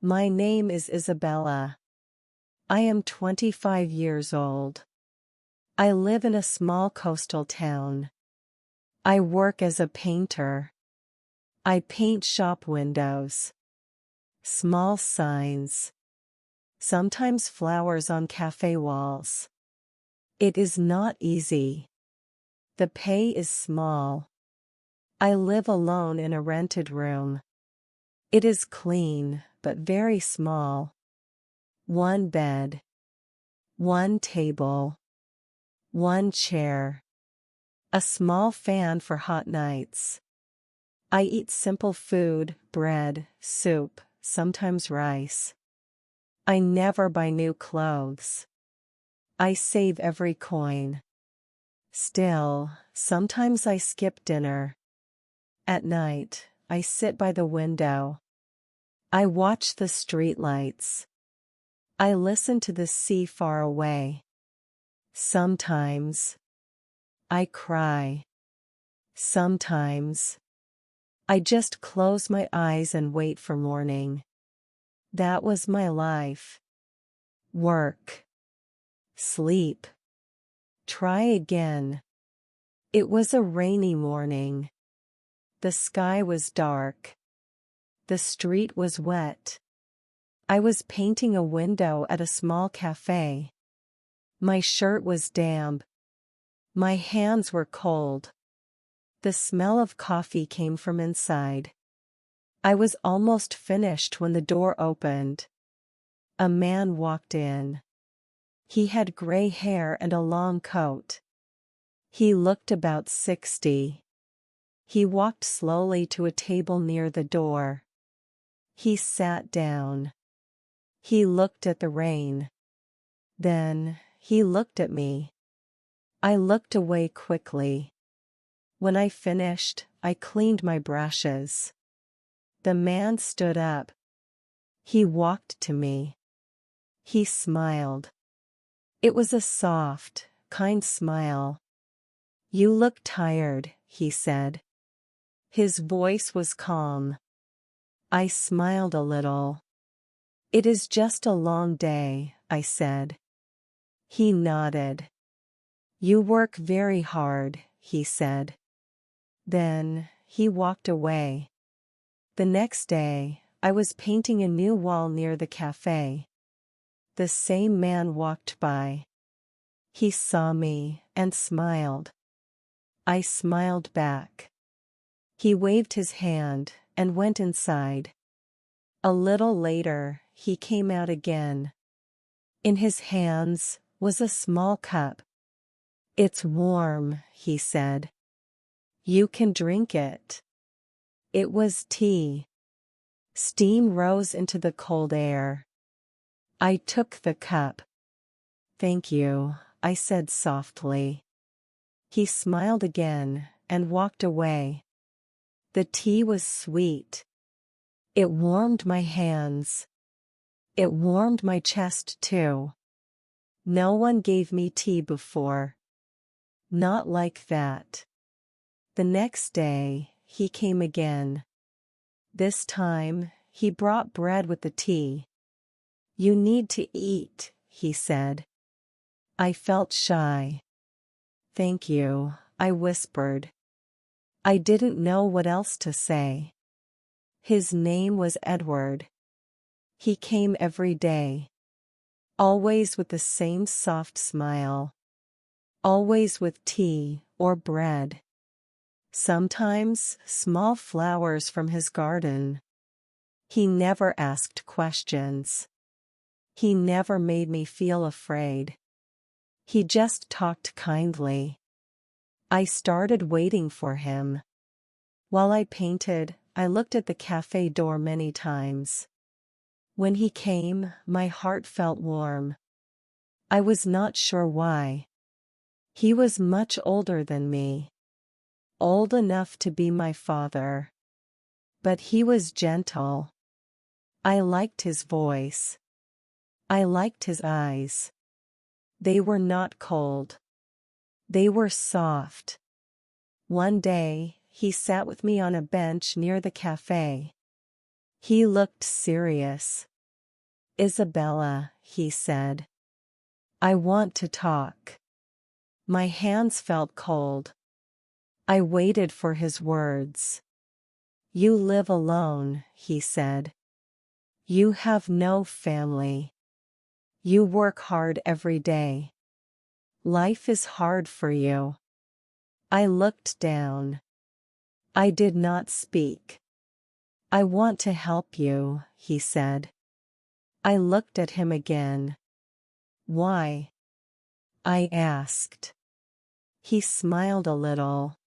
My name is Isabella. I am 25 years old. I live in a small coastal town. I work as a painter. I paint shop windows. Small signs. Sometimes flowers on cafe walls. It is not easy. The pay is small. I live alone in a rented room. It is clean, but very small. One bed. One table. One chair. A small fan for hot nights. I eat simple food, bread, soup, sometimes rice. I never buy new clothes. I save every coin. Still, sometimes I skip dinner. At night, I sit by the window. I watch the streetlights. I listen to the sea far away. Sometimes I cry. Sometimes I just close my eyes and wait for morning. That was my life. Work. Sleep. Try again. It was a rainy morning. The sky was dark. The street was wet. I was painting a window at a small cafe. My shirt was damp. My hands were cold. The smell of coffee came from inside. I was almost finished when the door opened. A man walked in. He had gray hair and a long coat. He looked about 60. He walked slowly to a table near the door. He sat down. He looked at the rain. Then, he looked at me. I looked away quickly. When I finished, I cleaned my brushes. The man stood up. He walked to me. He smiled. It was a soft, kind smile. "You look tired," he said. His voice was calm. I smiled a little. "It is just a long day," I said. He nodded. "You work very hard," he said. Then, he walked away. The next day, I was painting a new wall near the cafe. The same man walked by. He saw me and smiled. I smiled back. He waved his hand and went inside. A little later, he came out again. In his hands was a small cup. "It's warm," he said. "You can drink it." It was tea. Steam rose into the cold air. I took the cup. "Thank you," I said softly. He smiled again and walked away. The tea was sweet. It warmed my hands. It warmed my chest too. No one gave me tea before. Not like that. The next day, he came again. This time, he brought bread with the tea. "You need to eat," he said. I felt shy. "Thank you," I whispered. I didn't know what else to say. His name was Edward. He came every day. Always with the same soft smile. Always with tea or bread. Sometimes small flowers from his garden. He never asked questions. He never made me feel afraid. He just talked kindly. I started waiting for him. While I painted, I looked at the cafe door many times. When he came, my heart felt warm. I was not sure why. He was much older than me. Old enough to be my father. But he was gentle. I liked his voice. I liked his eyes. They were not cold. They were soft. One day, he sat with me on a bench near the cafe. He looked serious. "Isabella," he said. "I want to talk." My hands felt cold. I waited for his words. "You live alone," he said. "You have no family. You work hard every day. Life is hard for you." I looked down. I did not speak. "I want to help you," he said. I looked at him again. "Why?" I asked. He smiled a little.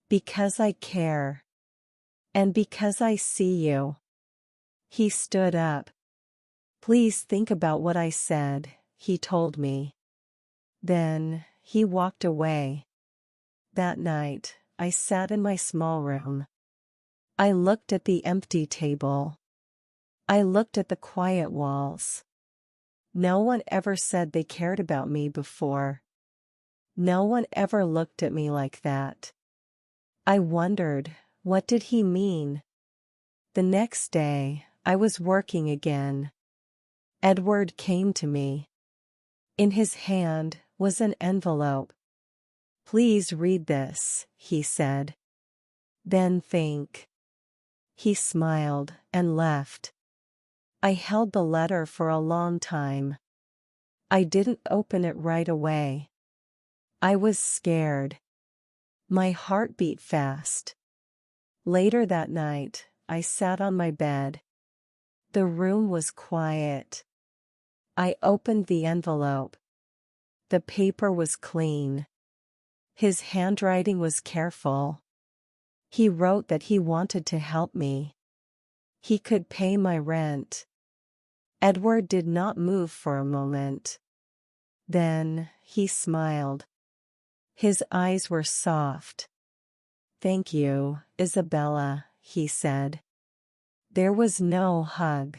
"Because I care. And because I see you." He stood up. "Please think about what I said," he told me. Then, he walked away. That night, I sat in my small room. I looked at the empty table. I looked at the quiet walls. No one ever said they cared about me before. No one ever looked at me like that. I wondered, what did he mean? The next day, I was working again. Edward came to me. In his hand was an envelope. "Please read this," he said. "Then think." He smiled and left. I held the letter for a long time. I didn't open it right away. I was scared. My heart beat fast. Later that night, I sat on my bed. The room was quiet. I opened the envelope. The paper was clean. His handwriting was careful. He wrote that he wanted to help me. He could pay my rent. Edward did not move for a moment. Then, he smiled. His eyes were soft. "Thank you, Isabella," he said. There was no hug.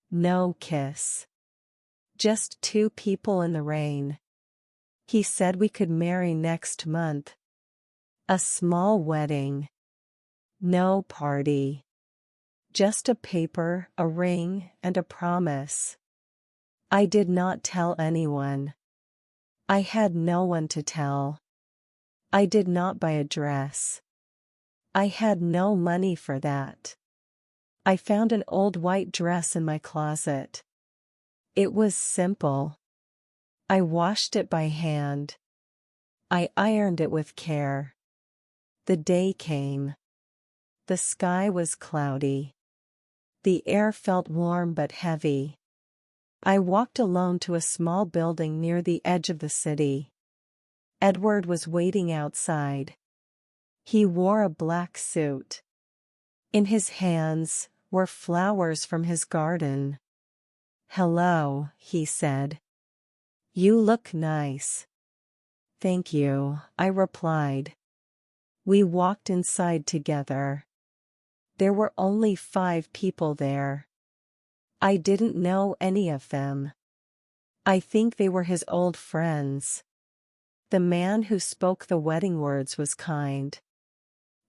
No kiss. Just two people in the rain. He said we could marry next month. A small wedding. No party. Just a paper, a ring, and a promise. I did not tell anyone. I had no one to tell. I did not buy a dress. I had no money for that. I found an old white dress in my closet. It was simple. I washed it by hand. I ironed it with care. The day came. The sky was cloudy. The air felt warm but heavy. I walked alone to a small building near the edge of the city. Edward was waiting outside. He wore a black suit. In his hands were flowers from his garden. "Hello," he said. "You look nice." "Thank you," I replied. We walked inside together. There were only 5 people there. I didn't know any of them. I think they were his old friends. The man who spoke the wedding words was kind.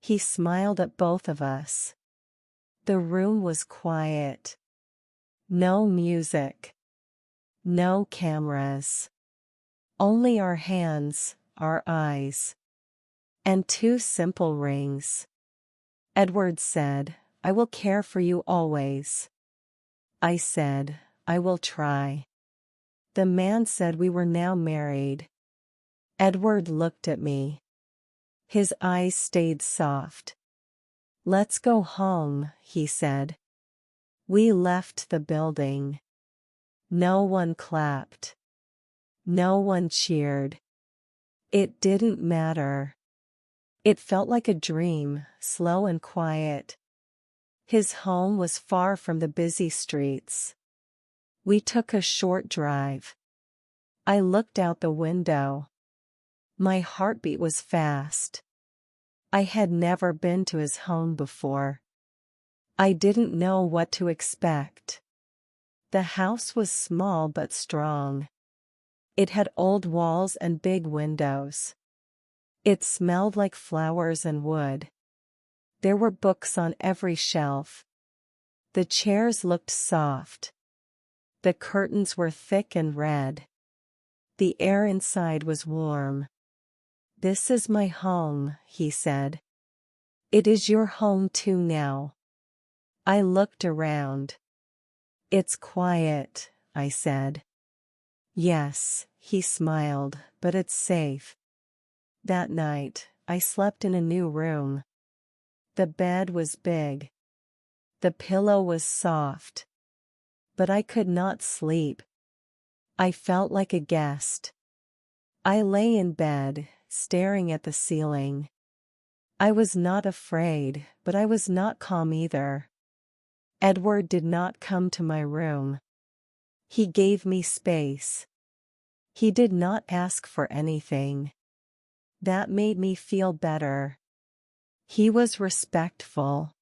He smiled at both of us. The room was quiet. No music. No cameras. Only our hands, our eyes. And 2 simple rings. Edward said, "I will care for you always." I said, "I will try." The man said we were now married. Edward looked at me. His eyes stayed soft. "Let's go home," he said. We left the building. No one clapped. No one cheered. It didn't matter. It felt like a dream, slow and quiet. His home was far from the busy streets. We took a short drive. I looked out the window. My heartbeat was fast. I had never been to his home before. I didn't know what to expect. The house was small but strong. It had old walls and big windows. It smelled like flowers and wood. There were books on every shelf. The chairs looked soft. The curtains were thick and red. The air inside was warm. "This is my home," he said. "It is your home too now." I looked around. "It's quiet," I said. "Yes," he smiled, "but it's safe." That night, I slept in a new room. The bed was big. The pillow was soft. But I could not sleep. I felt like a guest. I lay in bed, staring at the ceiling. I was not afraid, but I was not calm either. Edward did not come to my room. He gave me space. He did not ask for anything. That made me feel better. He was respectful.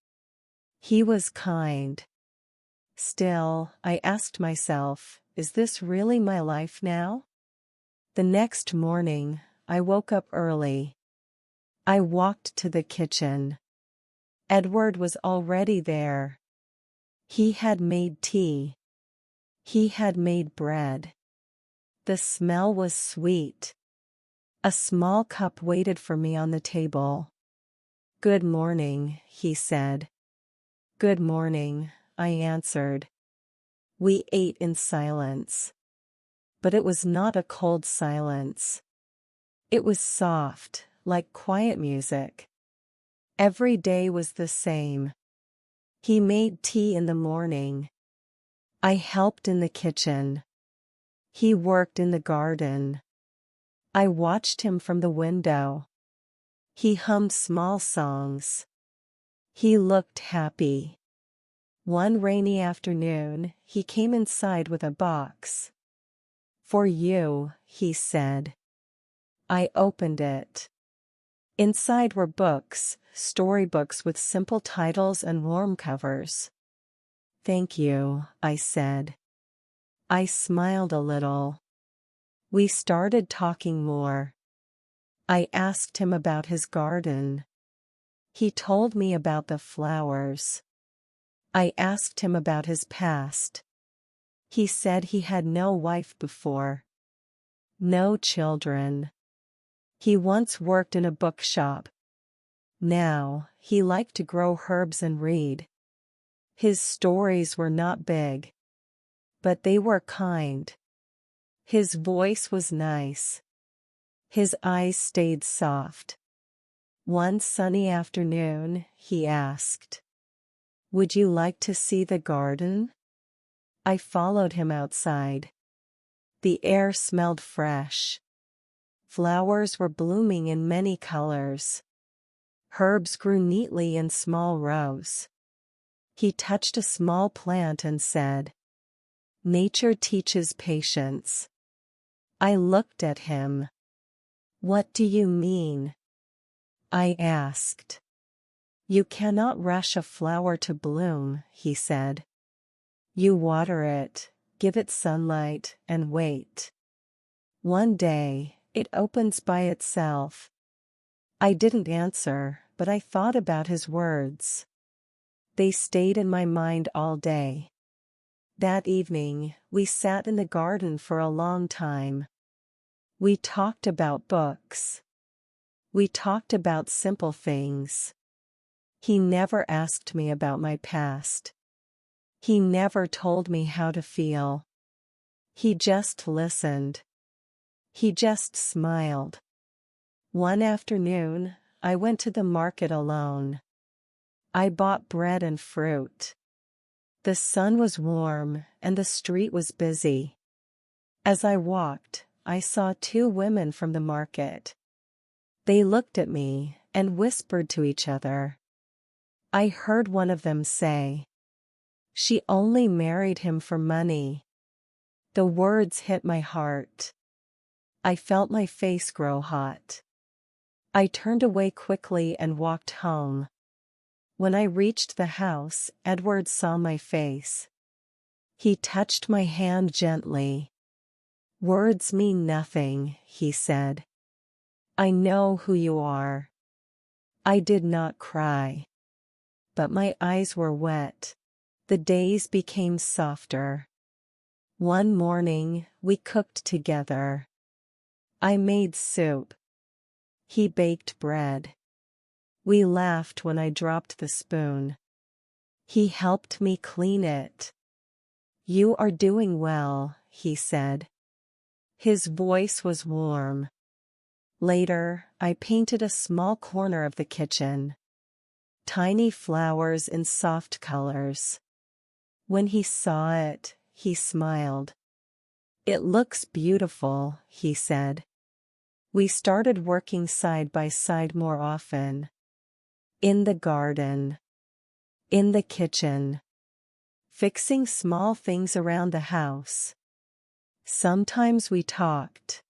He was kind. Still, I asked myself, is this really my life now? The next morning, I woke up early. I walked to the kitchen. Edward was already there. He had made tea. He had made bread. The smell was sweet. A small cup waited for me on the table. "Good morning," he said. "Good morning," I answered. We ate in silence. But it was not a cold silence. It was soft, like quiet music. Every day was the same. He made tea in the morning. I helped in the kitchen. He worked in the garden. I watched him from the window. He hummed small songs. He looked happy. One rainy afternoon, he came inside with a box. "For you," he said. I opened it. Inside were books, storybooks with simple titles and warm covers. "Thank you," I said. I smiled a little. We started talking more. I asked him about his garden. He told me about the flowers. I asked him about his past. He said he had no wife before. No children. He once worked in a bookshop. Now, he liked to grow herbs and read. His stories were not big. But they were kind. His voice was nice. His eyes stayed soft. One sunny afternoon, he asked, "Would you like to see the garden?" I followed him outside. The air smelled fresh. Flowers were blooming in many colors. Herbs grew neatly in small rows. He touched a small plant and said, "Nature teaches patience." I looked at him. "What do you mean?" I asked. "You cannot rush a flower to bloom," he said. "You water it, give it sunlight, and wait. One day, it opens by itself." I didn't answer, but I thought about his words. They stayed in my mind all day. That evening, we sat in the garden for a long time. We talked about books. We talked about simple things. He never asked me about my past. He never told me how to feel. He just listened. He just smiled. One afternoon, I went to the market alone. I bought bread and fruit. The sun was warm, and the street was busy. As I walked, I saw two women from the market. They looked at me and whispered to each other. I heard one of them say, "She only married him for money." The words hit my heart. I felt my face grow hot. I turned away quickly and walked home. When I reached the house, Edward saw my face. He touched my hand gently. "Words mean nothing," he said. "I know who you are." I did not cry. But my eyes were wet. The days became softer. One morning, we cooked together. I made soup. He baked bread. We laughed when I dropped the spoon. He helped me clean it. "You are doing well," he said. His voice was warm. Later, I painted a small corner of the kitchen. Tiny flowers in soft colors. When he saw it, he smiled. "It looks beautiful," he said. We started working side by side more often. In the garden. In the kitchen. Fixing small things around the house. Sometimes we talked.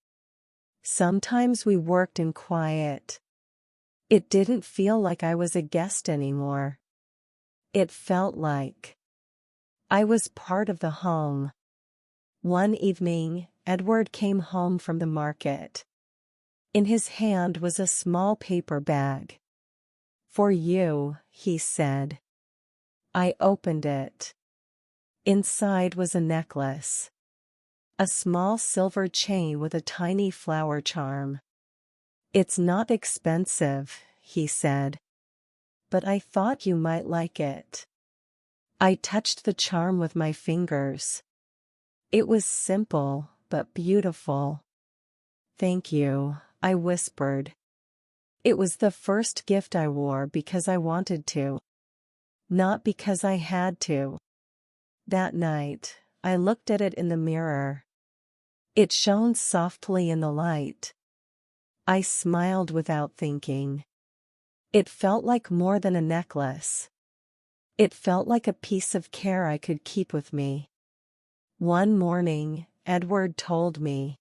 Sometimes we worked in quiet. It didn't feel like I was a guest anymore. It felt like I was part of the home. One evening, Edward came home from the market. In his hand was a small paper bag. "For you," he said. I opened it. Inside was a necklace. A small silver chain with a tiny flower charm. "It's not expensive," he said. "But I thought you might like it." I touched the charm with my fingers. It was simple, but beautiful. "Thank you," I whispered. It was the first gift I wore because I wanted to. Not because I had to. That night, I looked at it in the mirror. It shone softly in the light. I smiled without thinking. It felt like more than a necklace. It felt like a piece of care I could keep with me. One morning, Edward told me,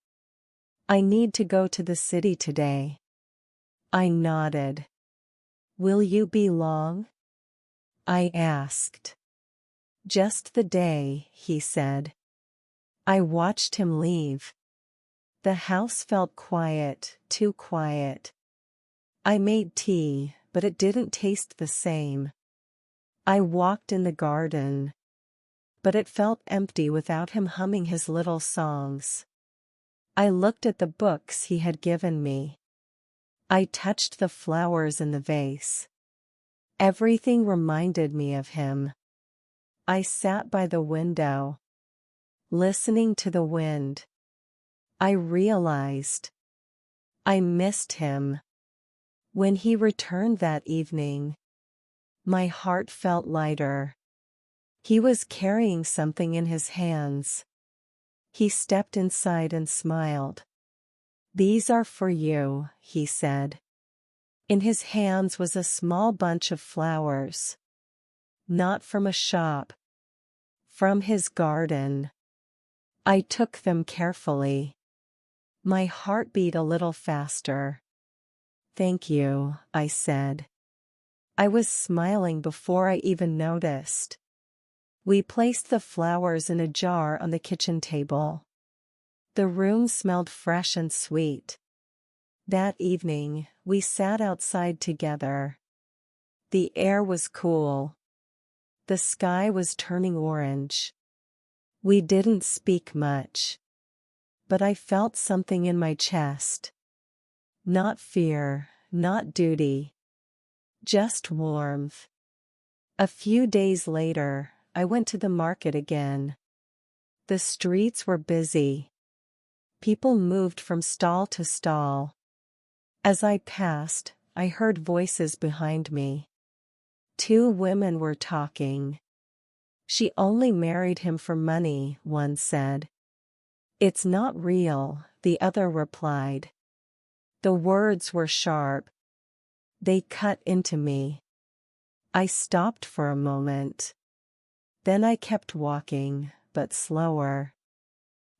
"I need to go to the city today." I nodded. "Will you be long?" I asked. "Just the day," he said. I watched him leave. The house felt quiet, too quiet. I made tea, but it didn't taste the same. I walked in the garden. But it felt empty without him humming his little songs. I looked at the books he had given me. I touched the flowers in the vase. Everything reminded me of him. I sat by the window, listening to the wind. I realized I missed him. When he returned that evening, my heart felt lighter. He was carrying something in his hands. He stepped inside and smiled. "These are for you," he said. In his hands was a small bunch of flowers. Not from a shop. From his garden. I took them carefully. My heart beat a little faster. "Thank you," I said. I was smiling before I even noticed. We placed the flowers in a jar on the kitchen table. The room smelled fresh and sweet. That evening, we sat outside together. The air was cool. The sky was turning orange. We didn't speak much. But I felt something in my chest. Not fear, not duty. Just warmth. A few days later, I went to the market again. The streets were busy. People moved from stall to stall. As I passed, I heard voices behind me. Two women were talking. "She only married him for money," one said. "It's not real," the other replied. The words were sharp. They cut into me. I stopped for a moment. Then I kept walking, but slower.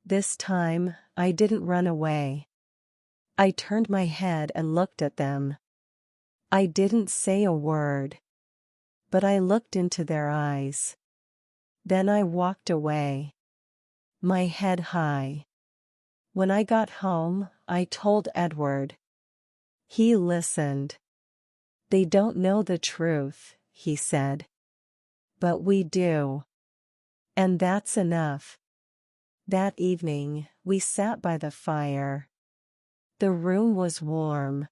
This time, I didn't run away. I turned my head and looked at them. I didn't say a word. But I looked into their eyes. Then I walked away. My head high. When I got home, I told Edward. He listened. "They don't know the truth," he said. But we do. And that's enough. That evening, we sat by the fire. The room was warm.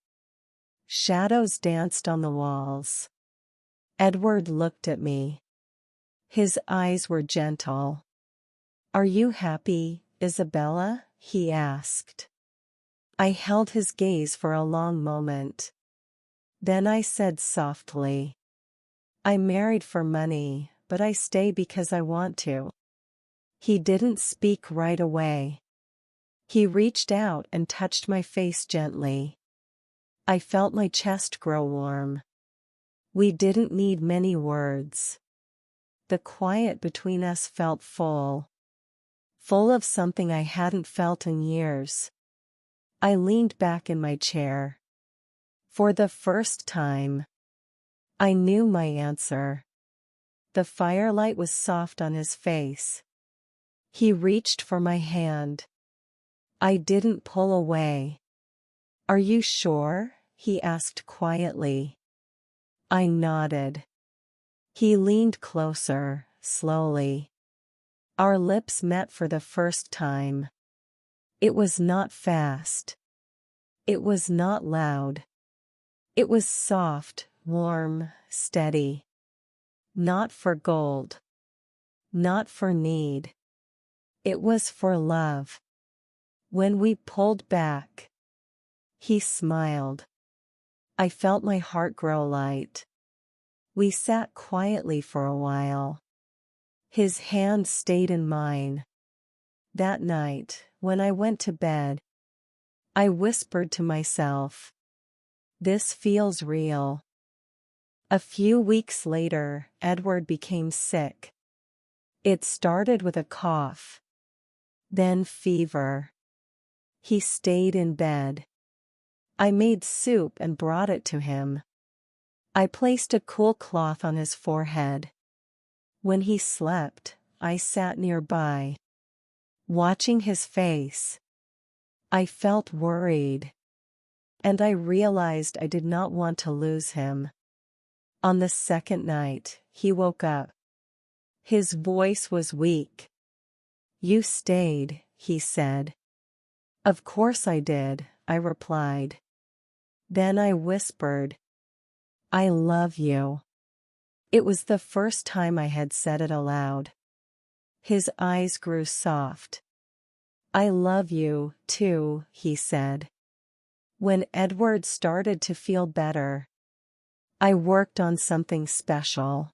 Shadows danced on the walls. Edward looked at me. His eyes were gentle. "Are you happy, Isabella?" he asked. I held his gaze for a long moment. Then I said softly, "I'm married for money, but I stay because I want to." He didn't speak right away. He reached out and touched my face gently. I felt my chest grow warm. We didn't need many words. The quiet between us felt full. Full of something I hadn't felt in years. I leaned back in my chair. For the first time, I knew my answer. The firelight was soft on his face. He reached for my hand. I didn't pull away. "Are you sure?" he asked quietly. I nodded. He leaned closer, slowly. Our lips met for the first time. It was not fast. It was not loud. It was soft, warm, steady. Not for gold. Not for need. It was for love. When we pulled back, he smiled. I felt my heart grow light. We sat quietly for a while. His hand stayed in mine. That night, when I went to bed, I whispered to myself, "This feels real." A few weeks later, Edward became sick. It started with a cough. Then fever. He stayed in bed. I made soup and brought it to him. I placed a cool cloth on his forehead. When he slept, I sat nearby, watching his face. I felt worried. And I realized I did not want to lose him. On the second night, he woke up. His voice was weak. "You stayed," he said. "Of course I did," I replied. Then I whispered, "I love you." It was the first time I had said it aloud. His eyes grew soft. "I love you, too," he said. When Edward started to feel better, I worked on something special.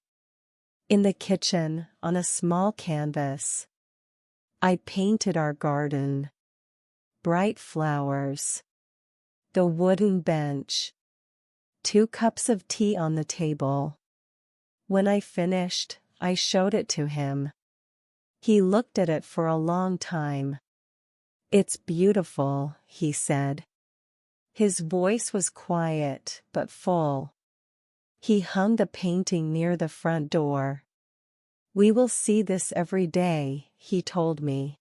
In the kitchen, on a small canvas, I painted our garden. Bright flowers. The wooden bench. 2 cups of tea on the table. When I finished, I showed it to him. He looked at it for a long time. "It's beautiful," he said. His voice was quiet but full. He hung the painting near the front door. "We will see this every day," he told me.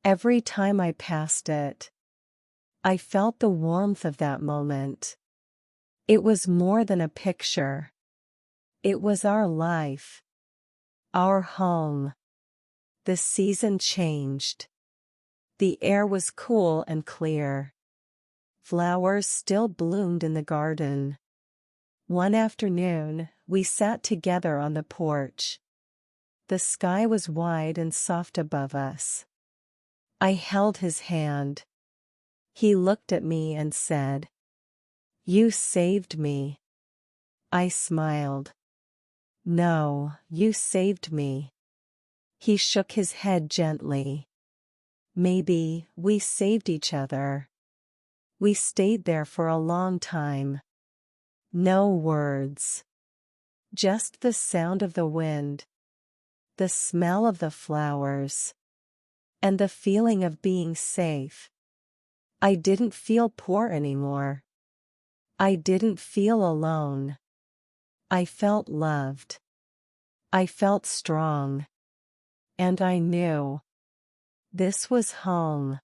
Every time I passed it, I felt the warmth of that moment. It was more than a picture. It was our life. Our home. The season changed. The air was cool and clear. Flowers still bloomed in the garden. One afternoon, we sat together on the porch. The sky was wide and soft above us. I held his hand. He looked at me and said, "You saved me." I smiled. "No, you saved me." He shook his head gently. "Maybe we saved each other." We stayed there for a long time. No words. Just the sound of the wind. The smell of the flowers. And the feeling of being safe. I didn't feel poor anymore. I didn't feel alone. I felt loved. I felt strong. And I knew this was home.